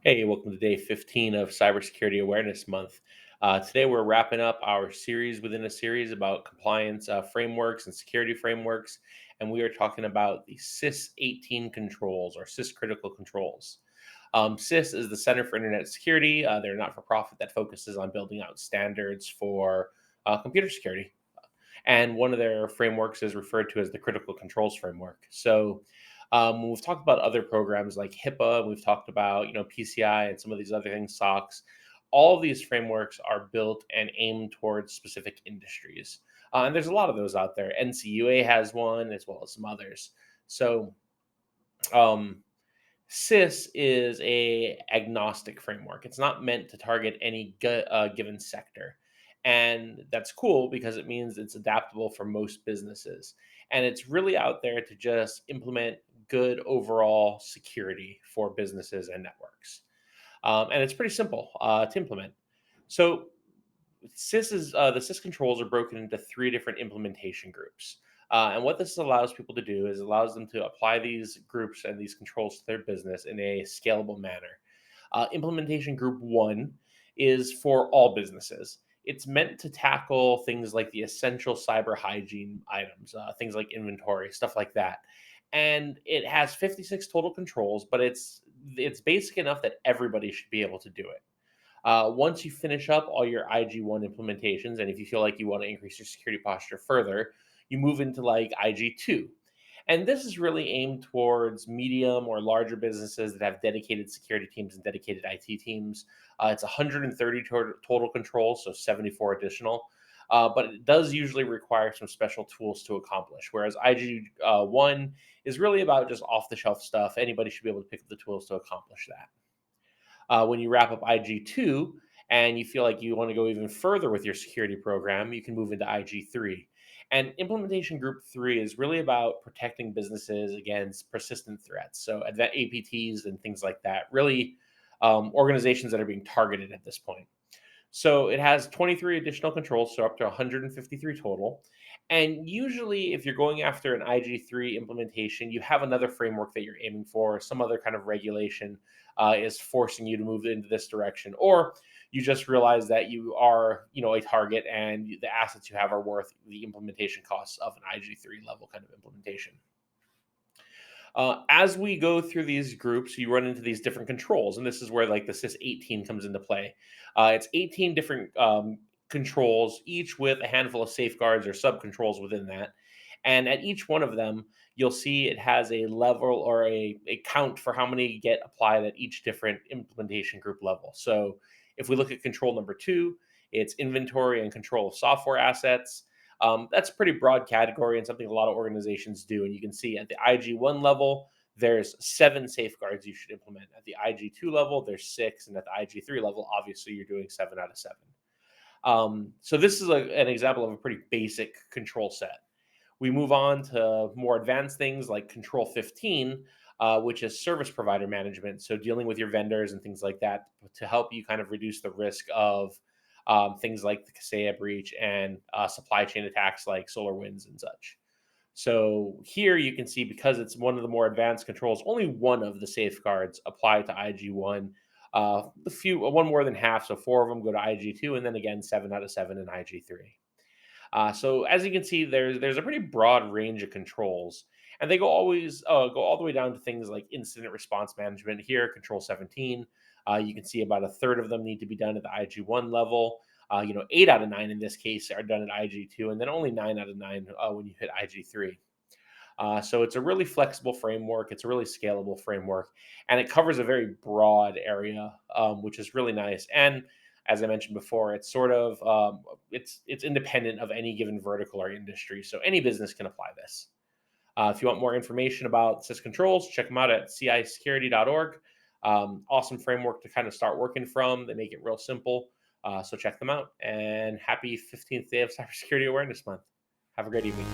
Hey, welcome to day 15 of Cybersecurity Awareness Month. Today, we're wrapping up our series within a series about compliance frameworks and security frameworks, and we are talking about the CIS18 controls or CIS critical controls. CIS is the Center for Internet Security. They're a not for profit that focuses on building out standards for computer security. And one of their frameworks is referred to as the critical controls framework. So we've talked about other programs like HIPAA, we've talked about PCI and some of these other things, SOX. All of these frameworks are built and aimed towards specific industries, and there's a lot of those out there. NCUA has one as well as some others. So um, CIS is a agnostic framework. It's not meant to target any given sector. And that's cool because it means it's adaptable for most businesses. And it's really out there to just implement good overall security for businesses and networks. And it's pretty simple to implement. So the SIS controls are broken into three different implementation groups. And what this allows people to do is allows them to apply these groups and these controls to their business in a scalable manner. Implementation group one is for all businesses. It's meant to tackle things like the essential cyber hygiene items, things like inventory, stuff like that. And it has 56 total controls, but it's basic enough that everybody should be able to do it. Once you finish up all your IG1 implementations, and if you feel like you want to increase your security posture further, you move into like IG2. And this is really aimed towards medium or larger businesses that have dedicated security teams and dedicated IT teams. It's 130 total controls, so 74 additional. But it does usually require some special tools to accomplish. Whereas IG1 is really about just off the shelf stuff. Anybody should be able to pick up the tools to accomplish that. When you wrap up IG2 and you feel like you want to go even further with your security program, you can move into IG3. And implementation group three is really about protecting businesses against persistent threats. So, APTs and things like that, really organizations that are being targeted at this point. So it has 23 additional controls, so up to 153 total. And usually, if you're going after an IG3 implementation, you have another framework that you're aiming for, some other kind of regulation is forcing you to move into this direction, or you just realize that you are, a target, and the assets you have are worth the implementation costs of an IG3 level kind of implementation. As we go through these groups, you run into these different controls, and this is where like the sys 18 comes into play. It's 18 different controls, each with a handful of safeguards or sub controls within that. And at each one of them, you'll see it has a level or a count for how many get applied at each different implementation group level. So if we look at control number two, it's inventory and control of software assets. That's a pretty broad category and something a lot of organizations do. And you can see at the IG1 level, there's seven safeguards you should implement. At the IG2 level, there's six. And at the IG3 level, obviously, you're doing 7 out of 7. So this is an example of a pretty basic control set. We move on to more advanced things like Control 15, which is service provider management. So dealing with your vendors and things like that to help you kind of reduce the risk of things like the Kaseya breach and supply chain attacks like SolarWinds and such. So here you can see because it's one of the more advanced controls, only one of the safeguards apply to IG1. One more than half, so four of them go to IG2, and then again 7 out of 7 in IG3. So as you can see, there's a pretty broad range of controls, and they go all the way down to things like incident response management. Here, Control 17, you can see about a third of them need to be done at the IG1 level. 8 out of 9 in this case are done at IG2, and then only 9 out of 9 when you hit IG3. So it's a really flexible framework. It's a really scalable framework, and it covers a very broad area, which is really nice. And as I mentioned before, it's sort of it's independent of any given vertical or industry, so any business can apply this. If you want more information about sys controls, check them out at CISecurity.org. Awesome framework to kind of start working from. They make it real simple. So check them out. And happy 15th day of Cybersecurity Awareness Month. Have a great evening.